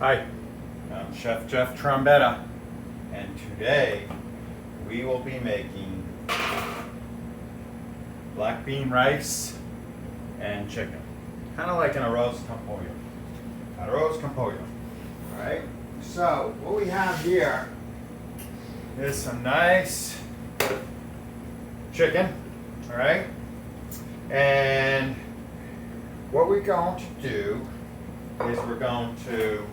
Hi, I'm Chef Jeff Trombetta, and today we will be making black bean rice and chicken. Kind of like an arroz con pollo. Arroz con pollo. Alright, so what we have here is some nice chicken, alright? And what we're going to do is we're going to,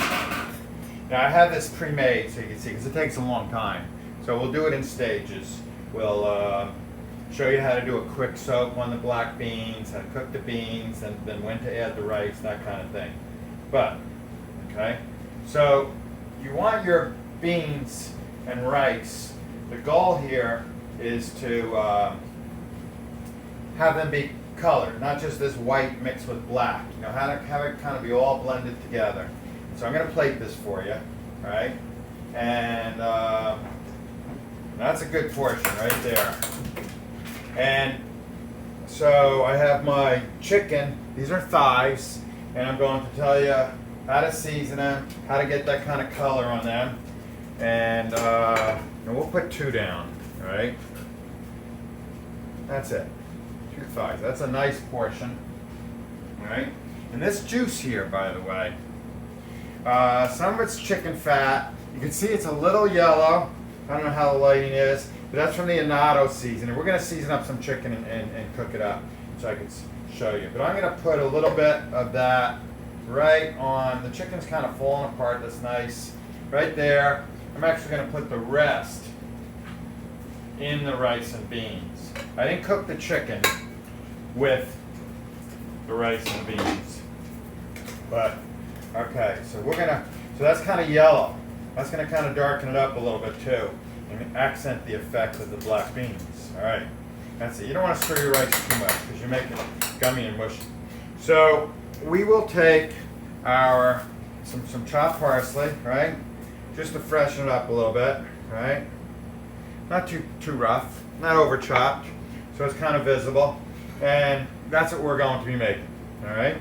now I have this pre-made so you can see, because it takes a long time. So we'll do it in stages. We'll show you how to do a quick soak on the black beans, how to cook the beans, and then when to add the rice, that kind of thing. But, okay, so you want your beans and rice. The goal here is to have them be colored, not just this white mixed with black. You know, have it kind of be all blended together. So I'm going to plate this for you, all right? And that's a good portion right there. And so I have my chicken. These are thighs, and I'm going to tell you how to season them, how to get that kind of color on them, and we'll put 2 down, all right? That's it. 2 thighs. That's a nice portion. All right. And this juice here, by the way, some of it's chicken fat. You can see it's a little yellow. I don't know how the lighting is, but that's from the annatto seasoning. We're going to season up some chicken and cook it up so I can show you. But I'm going to put a little bit of that right on. The chicken's kind of falling apart. That's nice. Right there. I'm actually going to put the rest in the rice and beans. I didn't cook the chicken with the rice and beans. But, okay, so so that's kind of yellow. That's gonna kind of darken it up a little bit too and accent the effect of the black beans. All right, that's it. You don't want to stir your rice too much because you make it gummy and mushy. So we will take some chopped parsley, right? Just to freshen it up a little bit, right? Not too rough, not over chopped, so it's kind of visible. And that's what we're going to be making, all right?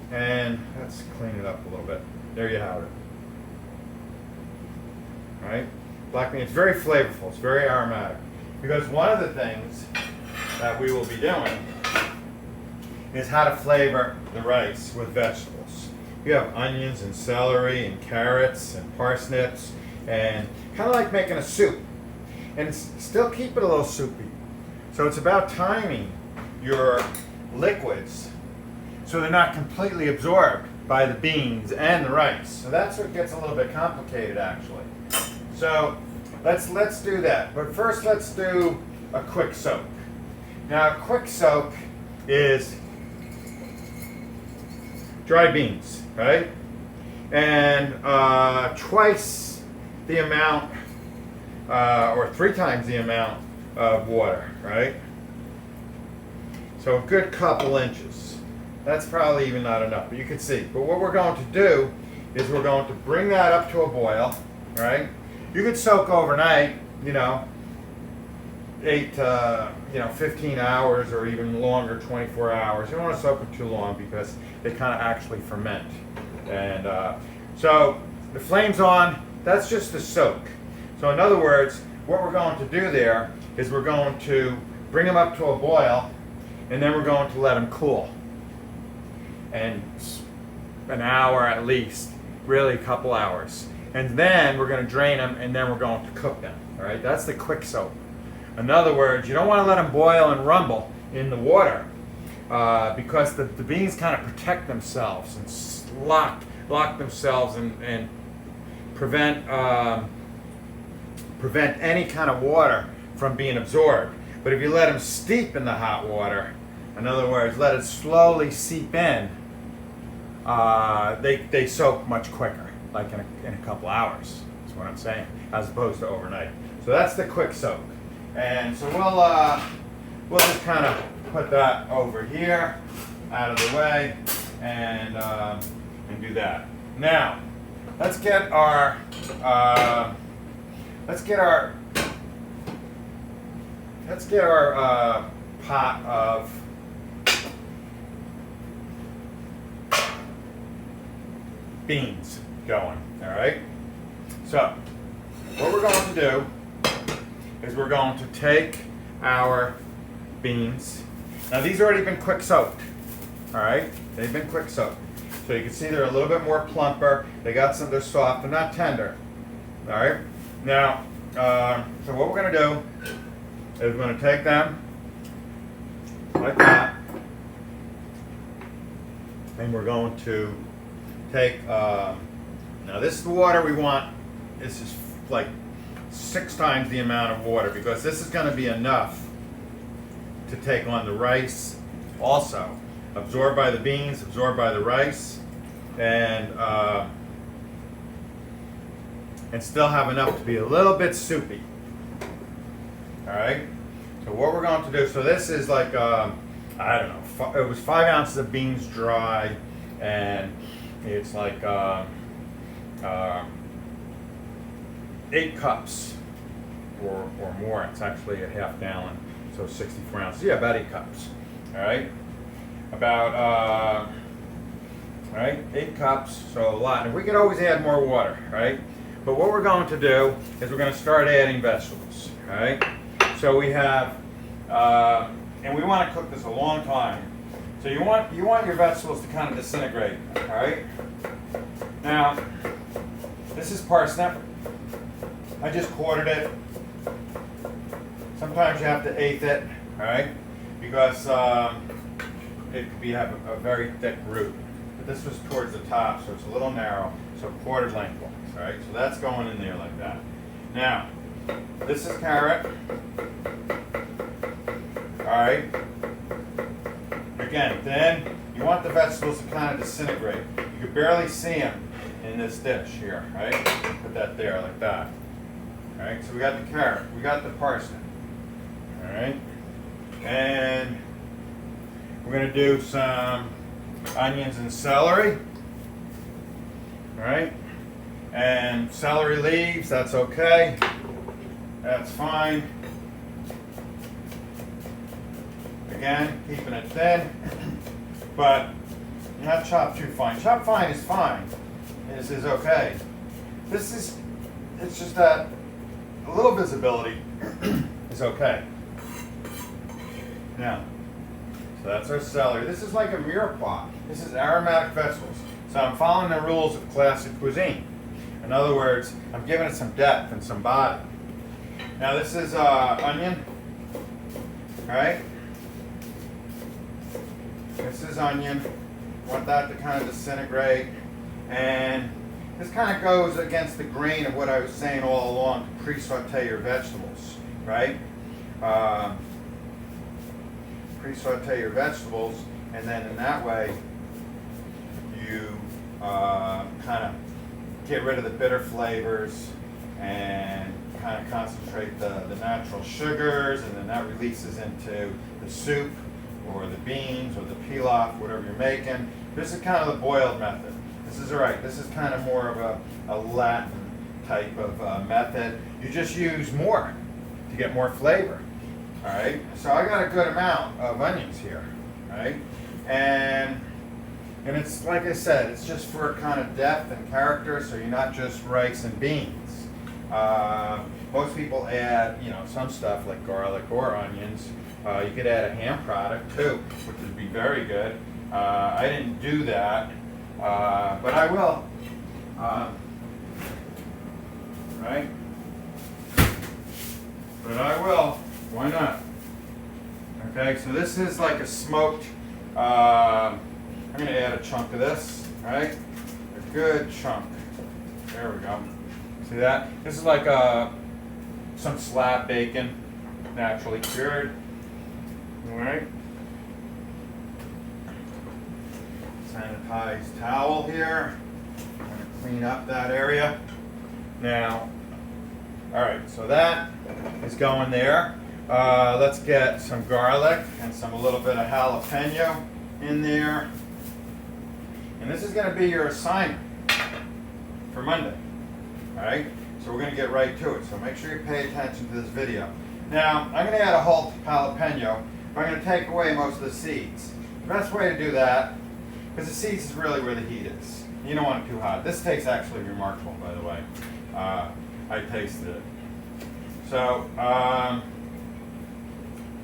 And let's clean it up a little bit. There you have it. All right? Black bean, it's very flavorful, it's very aromatic. Because one of the things that we will be doing is how to flavor the rice with vegetables. You have onions and celery and carrots and parsnips, and kind of like making a soup. And still keep it a little soupy. So it's about timing your liquids so they're not completely absorbed by the beans and the rice. So that's what gets a little bit complicated actually. So let's do that. But first let's do a quick soak. Now a quick soak is dried beans, right? And twice the amount or 3 times the amount of water, right? So a good couple inches. That's probably even not enough, but you can see. But what we're going to do is we're going to bring that up to a boil, right? You could soak overnight, 8 to 15 hours or even longer, 24 hours. You don't want to soak them too long because they kind of actually ferment. And so the flame's on. That's just a soak. So in other words, what we're going to do there is we're going to bring them up to a boil, and then we're going to let them cool. And an hour at least, really a couple hours. And then we're going to drain them, and then we're going to cook them. All right, that's the quick soak. In other words, you don't want to let them boil and rumble in the water because the beans kind of protect themselves and lock themselves and prevent any kind of water from being absorbed. But if you let them steep in the hot water, in other words, let it slowly seep in, they soak much quicker, like in a couple hours. That's what I'm saying, as opposed to overnight. So that's the quick soak. And so we'll just kind of put that over here, out of the way, and do that. Now, let's get our pot of beans. going. All right. So what we're going to do is we're going to take our beans. Now these have already been quick soaked. All right. They've been quick soaked. So you can see they're a little bit more plumper. They're soft. They're not tender. All right. Now, so what we're going to do is we're going to take them like that, and we're going to take. Now this is the water we want. This is like 6 times the amount of water because this is going to be enough to take on the rice. Also, absorbed by the beans, absorbed by the rice, and still have enough to be a little bit soupy. All right. So what we're going to do. So this is like I don't know. It was 5 ounces of beans dry, and it's like 8 cups or more. It's actually a half gallon, so 64 ounces. Yeah, about 8 cups. All right. About all right, 8 cups, so a lot. And we could always add more water, right? But what we're going to do is we're going to start adding vegetables, all right? So we have, and we want to cook this a long time. So you want your vegetables to kind of disintegrate, all right? Now, this is parsnip. I just quartered it. Sometimes you have to eighth it, all right? Because it could have a very thick root. But this was towards the top, so it's a little narrow, so quartered lengthwise, all right? So that's going in there like that. Now, this is carrot, all right? Again, then you want the vegetables to kind of disintegrate. You can barely see them in this dish here, right? Put that there like that, all right? So we got the carrot, we got the parsnip, all right? And we're going to do some onions and celery, all right? And celery leaves, that's okay. That's fine. Again, keeping it thin, but not chopped too fine. Chopped fine is fine. This is okay. It's just that a little visibility is okay. Now, so that's our celery. This is like a mirepoix. This is aromatic vegetables. So I'm following the rules of classic cuisine. In other words, I'm giving it some depth and some body. Now this is onion, all right? This is onion. Want that to kind of disintegrate. And this kind of goes against the grain of what I was saying all along, to pre-saute your vegetables, right? Pre-saute your vegetables, and then in that way you kind of get rid of the bitter flavors and kind of concentrate the natural sugars, and then that releases into the soup or the beans or the pilaf, whatever you're making. This is kind of the boiled method. This is all right. This is kind of more of a Latin type of method. You just use more to get more flavor. All right, so I got a good amount of onions here, right? And it's like I said, it's just for kind of depth and character, so you're not just rice and beans. Most people add, some stuff like garlic or onions. You could add a ham product too, which would be very good. I didn't do that, but I will. Right? But I will. Why not? Okay, so this is like a smoked, I'm going to add a chunk of this, right? A good chunk. There we go. See that? This is like some slab bacon, naturally cured. All right. Sanitized towel here. I'm going to clean up that area. Now, all right, so that is going there. Let's get some garlic and a little bit of jalapeno in there. And this is going to be your assignment for Monday. All right, so we're going to get right to it. So make sure you pay attention to this video. Now, I'm going to add a whole jalapeno, but I'm going to take away most of the seeds. The best way to do that, because the seeds is really where the heat is. You don't want it too hot. This tastes actually remarkable, by the way. I tasted it. So,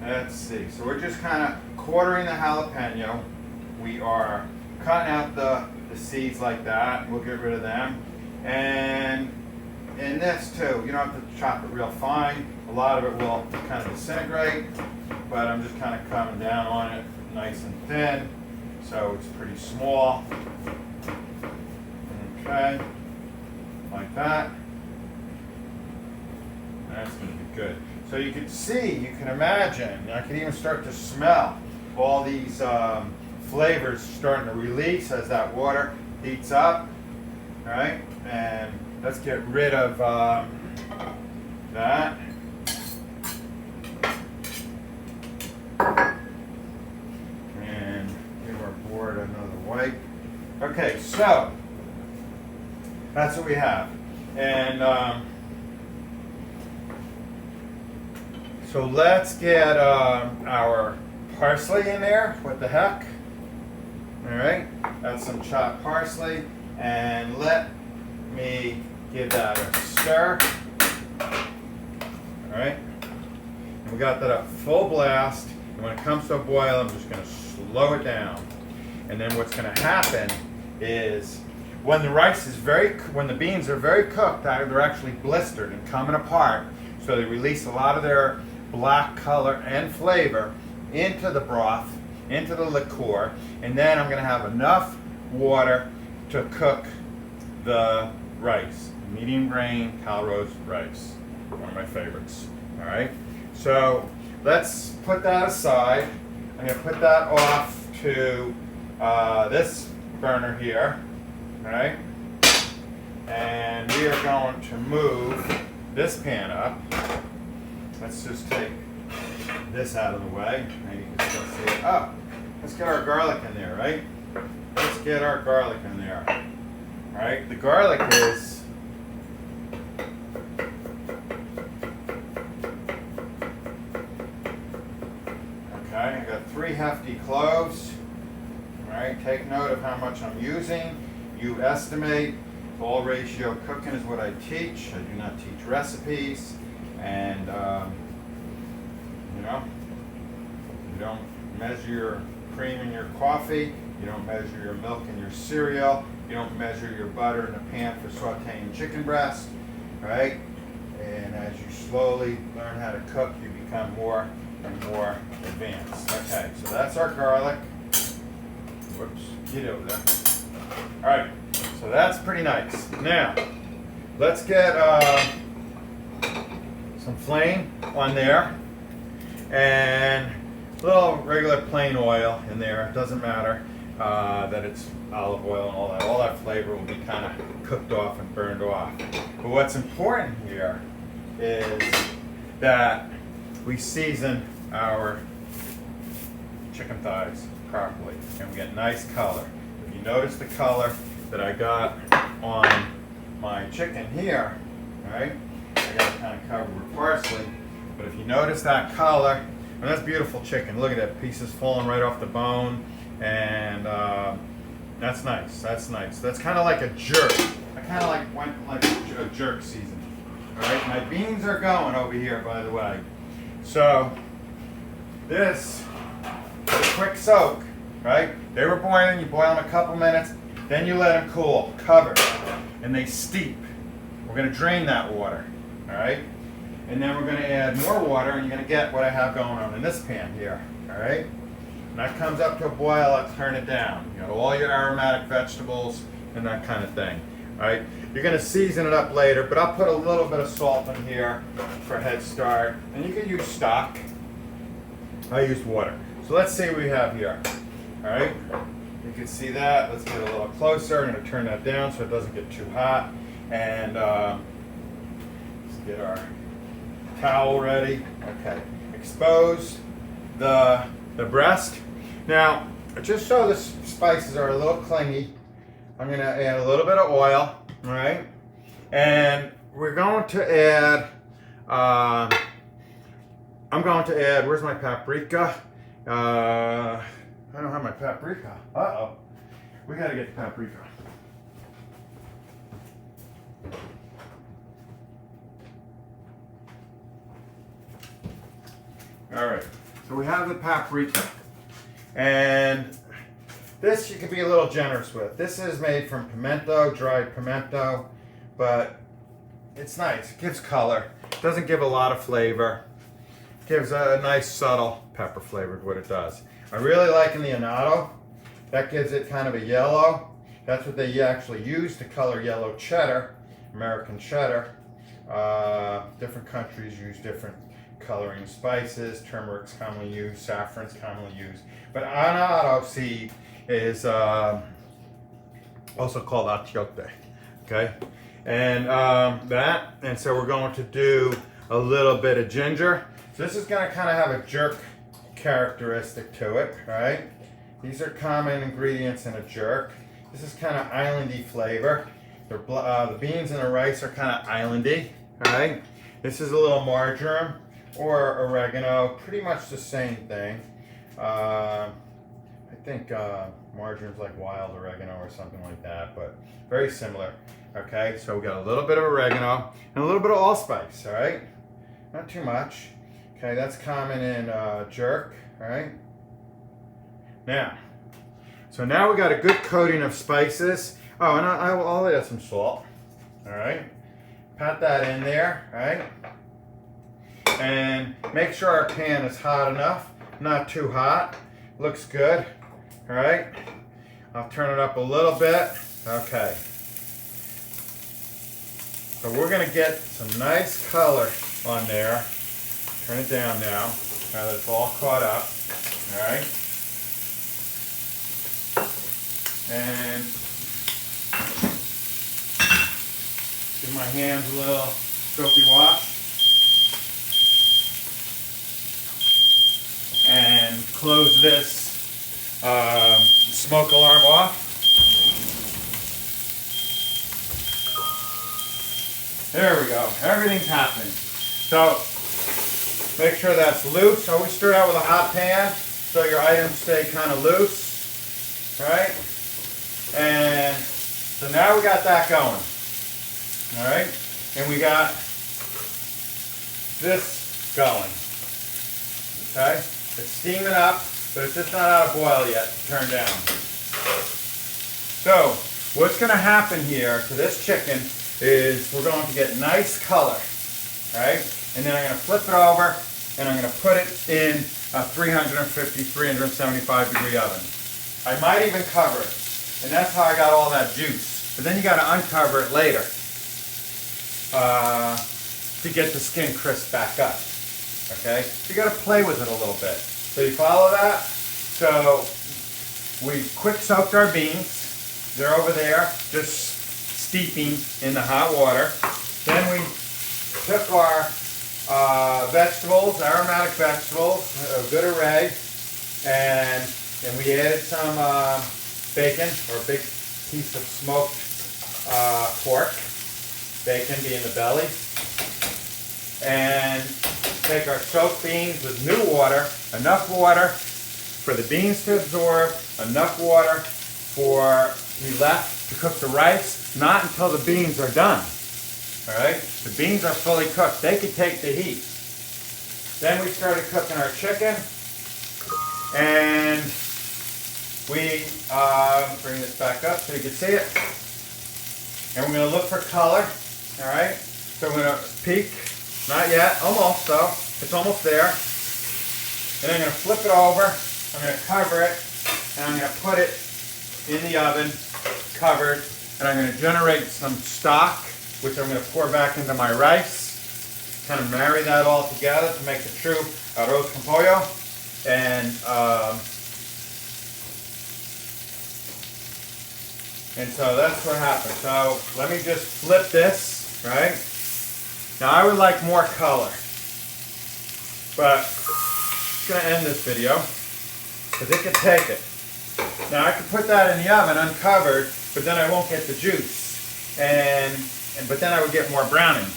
let's see. So we're just kind of quartering the jalapeno. We are cutting out the seeds like that. We'll get rid of them. And in this too, you don't have to chop it real fine. A lot of it will kind of disintegrate, but I'm just kind of coming down on it nice and thin, so it's pretty small. Okay, like that. That's going to be good. So you can see, you can imagine, I can even start to smell all these flavors starting to release as that water heats up. All right, and let's get rid of that. And give our board another wipe. Okay, so that's what we have. And so let's get our parsley in there. What the heck? All right, that's some chopped parsley. And let me give that a stir. All right, and we got that up full blast. And when it comes to a boil, I'm just going to slow it down. And then what's going to happen is when the beans are very cooked, they're actually blistered and coming apart. So they release a lot of their black color and flavor into the broth, into the liqueur. And then I'm going to have enough water to cook the rice, medium grain Calrose rice, one of my favorites. All right, so let's put that aside. I'm going to put that off to this burner here. All right, and we are going to move this pan up. Let's just take this out of the way. Maybe you can still see it. Oh, let's get our garlic in there, right? Let's get our garlic in there. All right, the garlic is okay. I got 3 hefty cloves. All right, take note of how much I'm using. You estimate. All ratio cooking is what I teach. I do not teach recipes, and you know, you don't measure your cream in your coffee. You don't measure your milk in your cereal. You don't measure your butter in a pan for sauteing chicken breast, right? And as you slowly learn how to cook, you become more and more advanced. Okay, so that's our garlic. Whoops, get over there. All right, so that's pretty nice. Now, let's get some flame on there and a little regular plain oil in there. It doesn't matter that it's olive oil and all that. All that flavor will be kind of cooked off and burned off. But what's important here is that we season our chicken thighs properly and we get nice color. If you notice the color that I got on my chicken here, all right, I got it kind of covered with parsley, but if you notice that color, and that's beautiful chicken. Look at that, pieces falling right off the bone, and that's nice. That's nice. That's kind of like a jerk. I kind of went like a jerk season. All right, my beans are going over here, by the way. So this is a quick soak, right? They were boiling. You boil them a couple minutes, then you let them cool, covered, and they steep. We're going to drain that water, all right? And then we're going to add more water, and you're going to get what I have going on in this pan here, all right? When that comes up to a boil, let's turn it down. You know, all your aromatic vegetables and that kind of thing, all right? You're going to season it up later, but I'll put a little bit of salt in here for a head start. And you can use stock. I used water. So let's see what we have here, all right? You can see that. Let's get a little closer. I'm going to turn that down so it doesn't get too hot. And let's get our towel ready. Okay, expose the breast. Now, just so the spices are a little clingy, I'm going to add a little bit of oil, all right? And we're going to add, I'm going to add, where's my paprika? I don't have my paprika. Uh-oh. We got to get paprika. All right, so we have the paprika. And this you can be a little generous with. This is made from pimento, dried pimento, but it's nice. It gives color. It doesn't give a lot of flavor. It gives a nice subtle pepper flavor is what it does. I really like in the annatto. That gives it kind of a yellow. That's what they actually use to color yellow cheddar, American cheddar. Different countries use different coloring spices. Turmeric's commonly used, saffron's commonly used. But annatto seed is also called achiote. Okay? And and so we're going to do a little bit of ginger. So this is going to kind of have a jerk characteristic to it, right? These are common ingredients in a jerk. This is kind of islandy flavor. The beans and the rice are kind of islandy, right? This is a little marjoram or oregano, pretty much the same thing. I think marjoram's like wild oregano or something like that, but very similar. Okay, so we got a little bit of oregano and a little bit of allspice, all right? Not too much. Okay, that's common in jerk, all right? Now, so now we got a good coating of spices. Oh, and I'll add some salt, all right? Pat that in there, all right? And make sure our pan is hot enough, not too hot. Looks good, all right? I'll turn it up a little bit, okay. So we're gonna get some nice color on there. Turn it down now that it's all caught up, all right? And give my hands a little soapy wash. And close this smoke alarm off. There we go. Everything's happening. So make sure that's loose. Always start out with a hot pan so your items stay kind of loose, right? And so now we got that going, all right? And we got this going, okay? It's steaming up, but it's just not out of boil yet. Turn down. So what's going to happen here to this chicken is we're going to get nice color, right? And then I'm going to flip it over and I'm going to put it in a 350, 375 degree oven. I might even cover it. And that's how I got all that juice. But then you got to uncover it later to get the skin crisp back up. Okay? So you got to play with it a little bit. So you follow that? So we quick soaked our beans. They're over there just steeping in the hot water. Then we took our vegetables, aromatic vegetables, a good array, and we added some bacon, or a big piece of smoked pork, bacon being the belly, and take our soaked beans with new water, enough water for the beans to absorb, enough water for we left to cook the rice, not until the beans are done. All right, the beans are fully cooked. They could take the heat. Then we started cooking our chicken, and we bring this back up so you can see it. And we're going to look for color. All right, so we're going to peek. Not yet, almost though. It's almost there. And I'm going to flip it over. I'm going to cover it, and I'm going to put it in the oven, covered. And I'm going to generate some stock, which I'm going to pour back into my rice. Kind of marry that all together to make the true arroz con pollo. And so that's what happened. So let me just flip this, right? Now I would like more color, but I'm going to end this video because it could take it. Now I could put that in the oven uncovered, but then I won't get the juice, but then I would get more browning.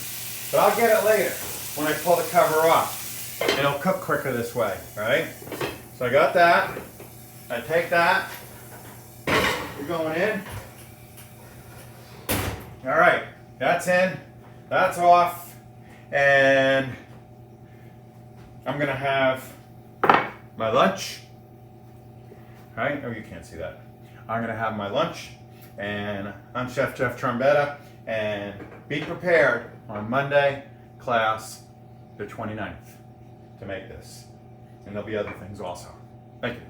But I'll get it later when I pull the cover off, and it'll cook quicker this way, right? So I got that. I take that. You're going in. All right, that's in. That's off. And I'm gonna have my lunch. Right? Oh, you can't see that. I'm gonna have my lunch, and I'm Chef Jeff Trombetta, and be prepared on Monday, class the 29th, to make this. And there'll be other things also. Thank you.